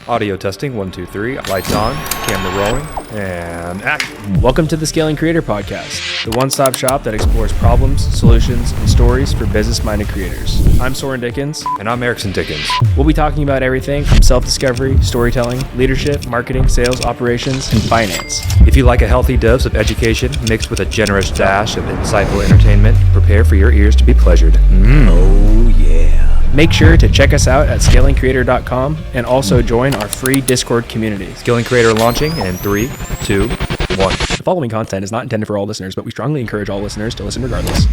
Audio testing, 1, 2, 3. Lights on, camera rolling, and action. Welcome to the Scaling Creator Podcast, the one-stop shop that explores problems, solutions, and stories for business-minded creators. I'm Soren Dickens. And I'm Eriksen Dickens. We'll be talking about everything from self-discovery, storytelling, leadership, marketing, sales, operations, and finance. If you like a healthy dose of education mixed with a generous dash of insightful entertainment, prepare for your ears to be pleasured. Oh yeah. Make sure to check us out at scalingcreator.com and also join our free Discord community. Scaling Creator launching in 3, 2, 1. The following content is not intended for all listeners, but we strongly encourage all listeners to listen regardless.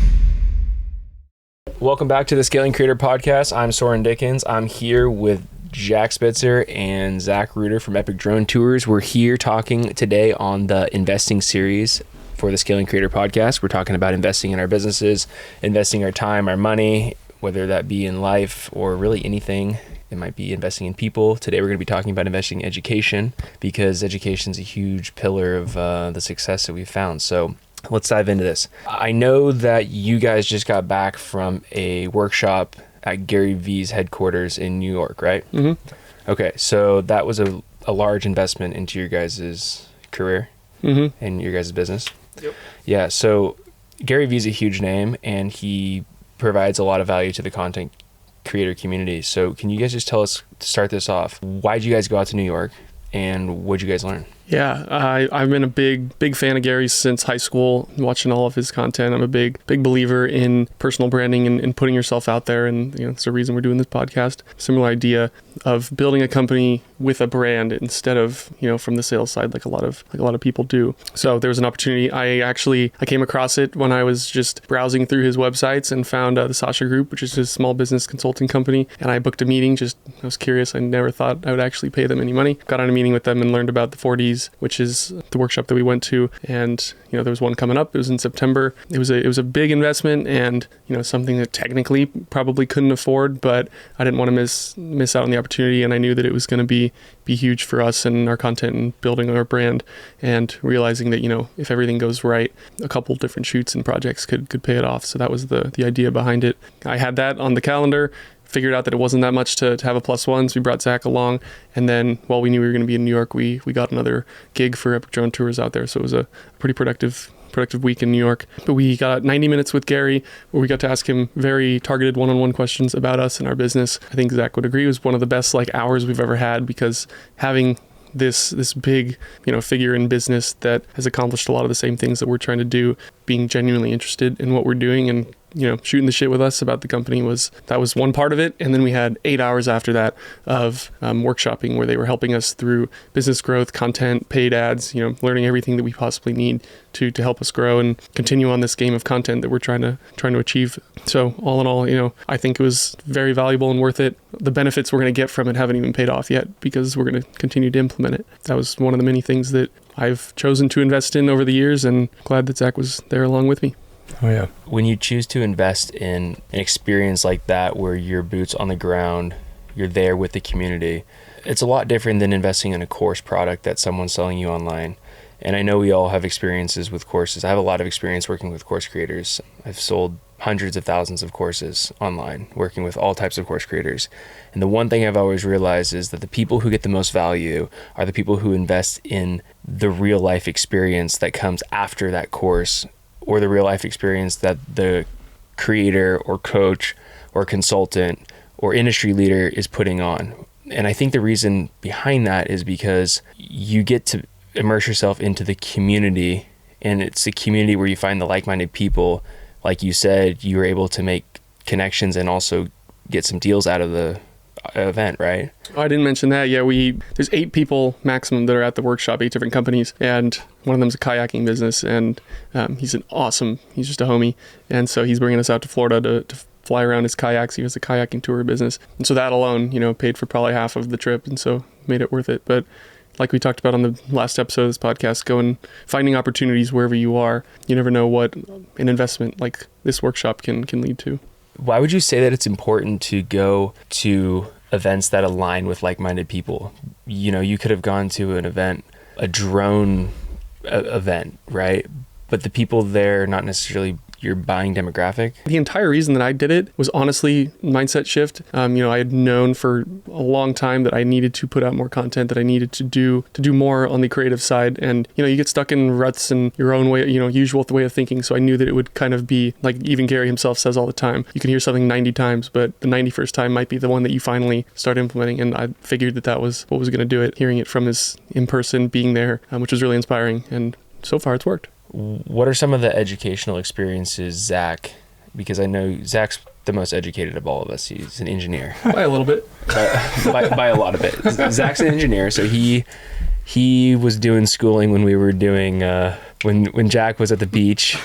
Welcome back to the Scaling Creator Podcast. I'm Soren Dickens. I'm here with Jack Spitzer and Zach Reuter from Epic Drone Tours. We're here talking today on the investing series for the Scaling Creator Podcast. We're talking about investing in our businesses, investing our time, our money, whether that be in life or really anything. It might be investing in people. Today we're going to be talking about investing in education because education is a huge pillar of the success that we've found. So let's dive into this. I know that you guys just got back from a workshop at Gary Vee's headquarters in New York, right? Mm-hmm. Okay, so that was a large investment into your guys' career and your guys' business. Yep. Yeah, so Gary Vee's a huge name and he provides a lot of value to the content creator community. So can you guys just tell us, to start this off, why did you guys go out to New York and what did you guys learn? Yeah, I've been a big fan of Gary's since high school, watching all of his content. I'm a big believer in personal branding and putting yourself out there. And it's the reason we're doing this podcast. Similar idea of building a company with a brand instead of, from the sales side, like a lot of people do. So there was an opportunity. I came across it when I was just browsing through his websites and found the Sasha Group, which is his small business consulting company. And I booked a meeting. I was curious. I never thought I would actually pay them any money. Got on a meeting with them and learned about the 4Ds, which is the workshop that we went to. And, there was one coming up. It was in September. It was a big investment and, something that technically probably couldn't afford, but I didn't want to miss out on the opportunity. And I knew that it was going to be huge for us and our content and building our brand, and realizing that, if everything goes right, a couple different shoots and projects could pay it off. So that was the idea behind it. I had that on the calendar, figured out that it wasn't that much to have a +1, so we brought Zach along, and then while we knew we were going to be in New York, we got another gig for Epic Drone Tours out there, so it was a pretty productive week in New York. But we got 90 minutes with Gary where we got to ask him very targeted one-on-one questions about us and our business. I think Zach would agree it was one of the best hours we've ever had, because having this big figure in business that has accomplished a lot of the same things that we're trying to do, being genuinely interested in what we're doing and shooting the shit with us about the company, was one part of it. And then we had 8 hours after that of workshopping where they were helping us through business growth, content, paid ads, learning everything that we possibly need to help us grow and continue on this game of content that we're trying to achieve. So all in all, I think it was very valuable and worth it. The benefits we're going to get from it haven't even paid off yet, because we're going to continue to implement it. That was one of the many things that I've chosen to invest in over the years, and glad that Zach was there along with me. Oh yeah. When you choose to invest in an experience like that, where your boots on the ground, you're there with the community, it's a lot different than investing in a course product that someone's selling you online. And I know we all have experiences with courses. I have a lot of experience working with course creators. I've sold hundreds of thousands of courses online, working with all types of course creators. And the one thing I've always realized is that the people who get the most value are the people who invest in the real life experience that comes after that course, or the real life experience that the creator or coach or consultant or industry leader is putting on. And I think the reason behind that is because you get to immerse yourself into the community, and it's the community where you find the like-minded people. Like you said, you were able to make connections and also get some deals out of the event, right? Oh, I didn't mention that. Yeah, there's 8 people maximum that are at the workshop, 8 different companies, and one of them's a kayaking business, and he's just a homie, and so he's bringing us out to Florida to fly around his kayaks. He has a kayaking tour business, and so that alone, paid for probably half of the trip, and so made it worth it. But like we talked about on the last episode of this podcast, finding opportunities wherever you are. You never know what an investment like this workshop can lead to. Why would you say that it's important to go to events that align with like-minded people? You could have gone to an event, a drone event, right? But the people there are not necessarily your buying demographic? The entire reason that I did it was honestly mindset shift. I had known for a long time that I needed to put out more content, that I needed to do more on the creative side. And, you get stuck in ruts and your own way, usual way of thinking. So I knew that it would kind of be like even Gary himself says all the time, you can hear something 90 times, but the 91st time might be the one that you finally start implementing. And I figured that was what was going to do it, hearing it from his in person, being there, which was really inspiring. And so far it's worked. What are some of the educational experiences, Zach? Because I know Zach's the most educated of all of us. He's an engineer. By a little bit. by a lot of it. Zach's an engineer, so he was doing schooling when we were doing when Jack was at the beach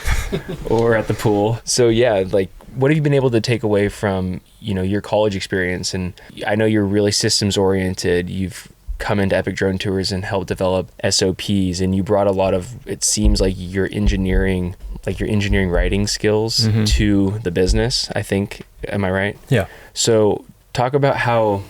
or at the pool. So yeah, like what have you been able to take away from, your college experience? And I know you're really systems oriented. You've come into Epic Drone Tours and helped develop SOPs, and you brought a lot of, it seems like your engineering writing skills to the business, I think. Am I right? Yeah. So talk about how,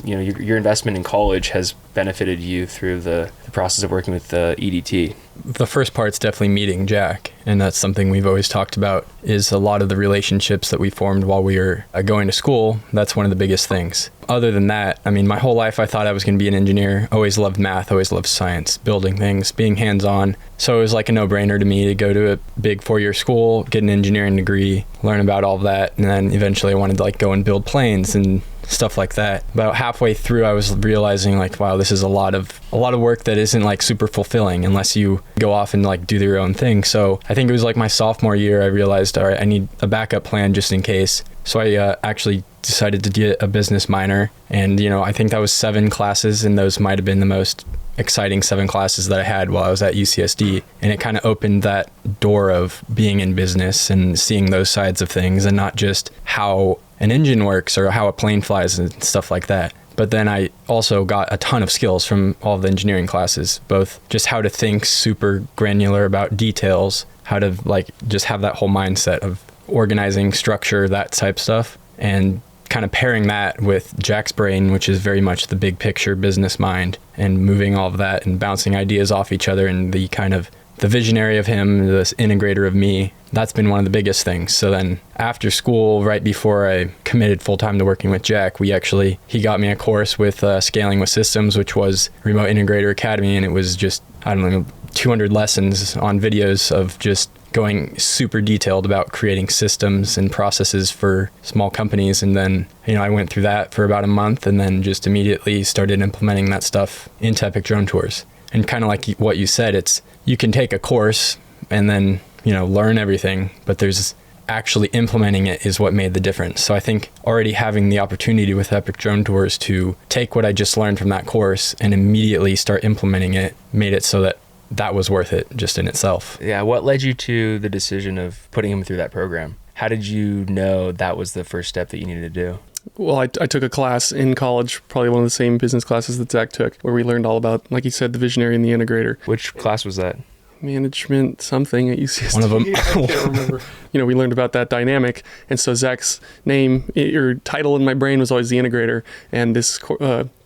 your investment in college has benefited you through the process of working with the EDT. The first part's definitely meeting Jack, and that's something we've always talked about, is a lot of the relationships that we formed while we were going to school. That's one of the biggest things. Other than that, my whole life I thought I was going to be an engineer. Always loved math, always loved science, building things, being hands-on. So it was like a no-brainer to me to go to a big 4-year school, get an engineering degree, learn about all of that, and then eventually I wanted to go and build planes and stuff like that. About halfway through, I was realizing wow, this is a lot of work that isn't super fulfilling unless you go off and do your own thing. So I think it was my sophomore year, I realized, all right, I need a backup plan just in case. So I actually decided to get a business minor, and I think that was 7 classes, and those might have been the most exciting 7 classes that I had while I was at UCSD. And it kind of opened that door of being in business and seeing those sides of things, and not just how an engine works or how a plane flies and stuff like that. But then I also got a ton of skills from all the engineering classes, both just how to think super granular about details, how to just have that whole mindset of organizing, structure, that type stuff, and kind of pairing that with Jack's brain, which is very much the big picture business mind, and moving all of that and bouncing ideas off each other, and the kind of the visionary of him, this integrator of me. That's been one of the biggest things. So then after school, right before I committed full-time to working with Jack, he got me a course with Scaling with Systems, which was Remote Integrator Academy. And it was just, 200 lessons on videos of just going super detailed about creating systems and processes for small companies. And then, I went through that for about a month, and then just immediately started implementing that stuff into Epic Drone Tours. And kind of like what you said, you can take a course and then, learn everything, but there's actually implementing it is what made the difference. So I think already having the opportunity with Epic Drone Tours to take what I just learned from that course and immediately start implementing it made it so that was worth it just in itself. Yeah. What led you to the decision of putting him through that program? How did you know that was the first step that you needed to do? Well, I took a class in college, probably one of the same business classes that Zach took, where we learned all about, like you said, the visionary and the integrator. Which class was that? Management something at UCSD. One of them. I can't remember. We learned about that dynamic. And so Zach's name, or title in my brain was always the integrator. And this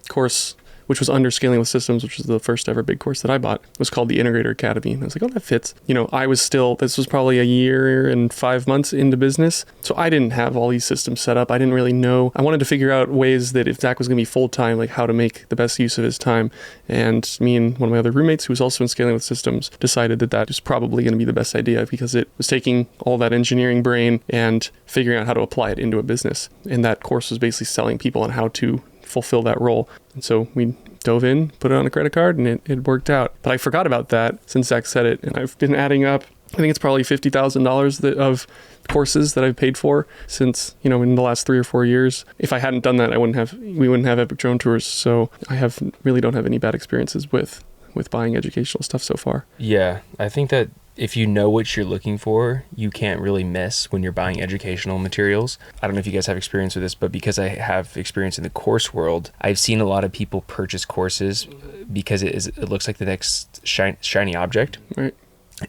course, which was under Scaling with Systems, which was the first ever big course that I bought, was called the Integrator Academy. And I was like, oh, that fits. This was probably a year and 5 months into business. So I didn't have all these systems set up. I didn't really know. I wanted to figure out ways that if Zach was going to be full-time, how to make the best use of his time. And me and one of my other roommates, who was also in Scaling with Systems, decided that was probably going to be the best idea, because it was taking all that engineering brain and figuring out how to apply it into a business. And that course was basically selling people on how to fulfill that role. And so we dove in, put it on a credit card, and it worked out. But I forgot about that since Zach said it, and I've been adding up. I think it's probably $50,000 of courses that I've paid for since, in the last 3 or 4 years. If I hadn't done that, we wouldn't have Epic Drone Tours. So I really don't have any bad experiences with buying educational stuff so far. Yeah, I think that if you know what you're looking for, you can't really miss when you're buying educational materials. I don't know if you guys have experience with this, but because I have experience in the course world, I've seen a lot of people purchase courses because it looks like the next shiny object. Right.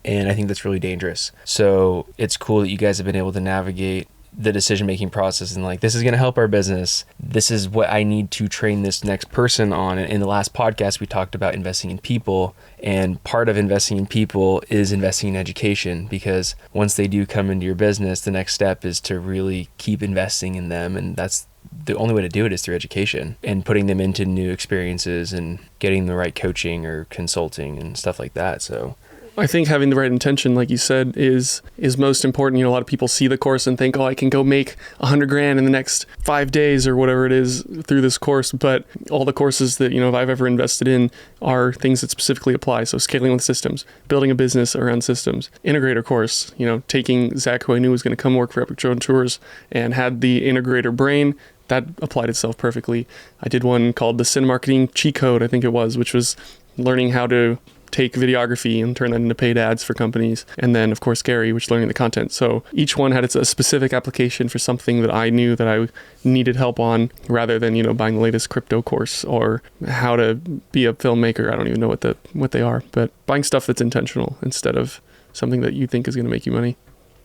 And I think that's really dangerous. So it's cool that you guys have been able to navigate the decision-making process and like, this is going to help our business. This is what I need to train this next person on. And in the last podcast, we talked about investing in people, and part of investing in people is investing in education, because once they do come into your business, the next step is to really keep investing in them. And that's the only way to do it is through education and putting them into new experiences and getting the right coaching or consulting and stuff like that. So I think having the right intention, like you said, is most important. You know, a lot of people see the course and think, oh, I can go make $100,000 in the next 5 days or whatever it is through this course. But all the courses that, you know, I've ever invested in are things that specifically apply. So scaling with systems, building a business around systems, integrator course, you know, taking Zach, who I knew was going to come work for Epic Drone Tours and had the integrator brain. That applied itself perfectly. I did one called the Sin Marketing Cheat Code, I think it was, which was learning how to take videography and turn that into paid ads for companies. And then, of course, Gary, which is learning the content. So each one had a specific application for something that I knew that I needed help on, rather than, you know, buying the latest crypto course or how to be a filmmaker. I don't even know what they are, but buying stuff that's intentional instead of something that you think is going to make you money.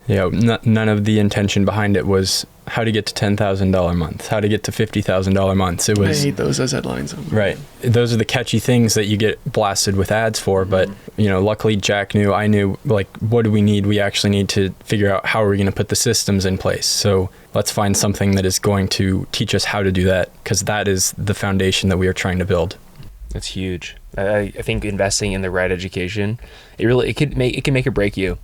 Yeah, none of the intention behind it was how to get to $10,000 months, how to get to $50,000 months. It was, I hate those as headlines. Right. Those are the catchy things that you get blasted with ads for. But, you know, luckily Jack knew, I knew, like, what do we need? We actually need to figure out how are we going to put the systems in place. So let's find something that is going to teach us how to do that, because that is the foundation that we are trying to build. that's huge. I think investing in the right education, it can make or break you.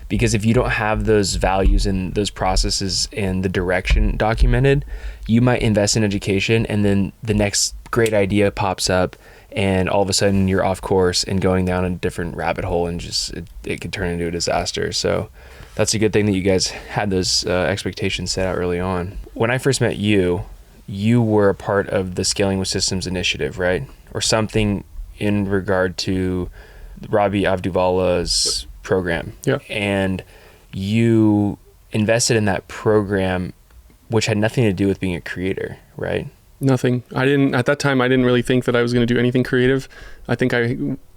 Because if you don't have those values and those processes and the direction documented, you might invest in education and then the next great idea pops up and all of a sudden you're off course and going down a different rabbit hole, and just it could turn into a disaster. So that's a good thing that you guys had those expectations set out early on. When I first met you, you were a part of the Scaling with Systems initiative, right? Or something in regard to Robbie Avduvalla's program. Yeah. And you invested in that program, which had nothing to do with being a creator, right? Nothing. At that time, I didn't really think that I was going to do anything creative. I think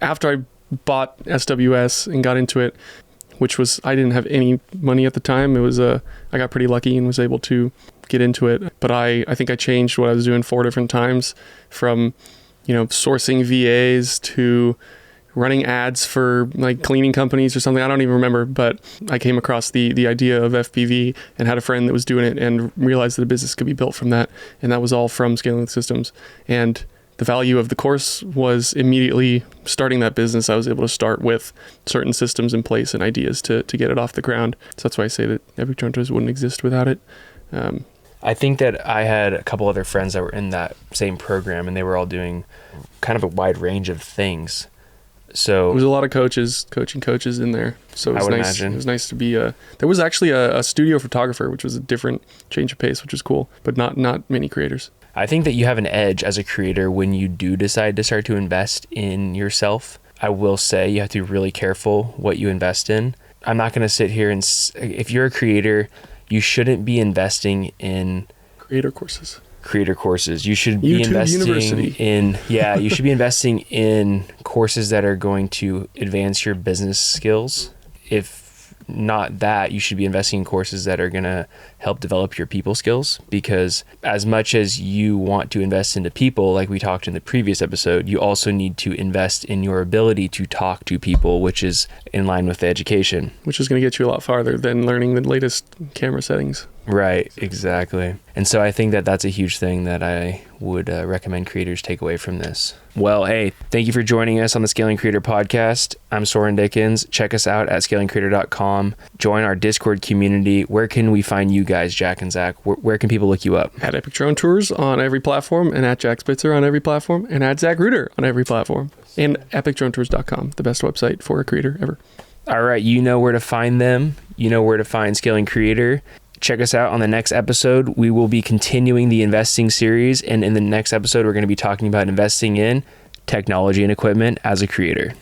after I bought SWS and got into it, which was, I didn't have any money at the time. It was, I got pretty lucky and was able to get into it. But I think I changed what I was doing 4 different times, from, you know, sourcing VAs to running ads for like cleaning companies or something. I don't even remember, but I came across the idea of FPV and had a friend that was doing it and realized that a business could be built from that. And that was all from Scaling with Systems. And the value of the course was immediately starting that business. I was able to start with certain systems in place and ideas to get it off the ground. So that's why I say that Epic Drone Tours wouldn't exist without it. I think that I had a couple other friends that were in that same program, and they were all doing kind of a wide range of things. So there was a lot of coaching coaches in there. So it was nice. Imagine. It was nice to be there was actually a studio photographer, which was a different change of pace, which was cool, but not many creators. I think that you have an edge as a creator when you do decide to start to invest in yourself. I will say you have to be really careful what you invest in. I'm not going to sit here and if you're a creator, you shouldn't be investing in creator courses. You should be you should be investing in courses that are going to advance your business skills. If not that, you should be investing in courses that are going to help develop your people skills, because as much as you want to invest into people, like we talked in the previous episode, you also need to invest in your ability to talk to people, which is in line with the education. Which is going to get you a lot farther than learning the latest camera settings. Right, exactly. And so I think that that's a huge thing that I would recommend creators take away from this. Well, hey, thank you for joining us on the Scaling Creator Podcast. I'm Soren Dickens. Check us out at scalingcreator.com. Join our Discord community. Where can we find you guys, Jack and Zach? Where can people look you up? At Epic Drone Tours on every platform, and at Jack Spitzer on every platform, and at Zach Reuter on every platform. And epicdronetours.com, the best website for a creator ever. All right, you know where to find them. You know where to find Scaling Creator. Check us out on the next episode. We will be continuing the investing series, and in the next episode, we're going to be talking about investing in technology and equipment as a creator.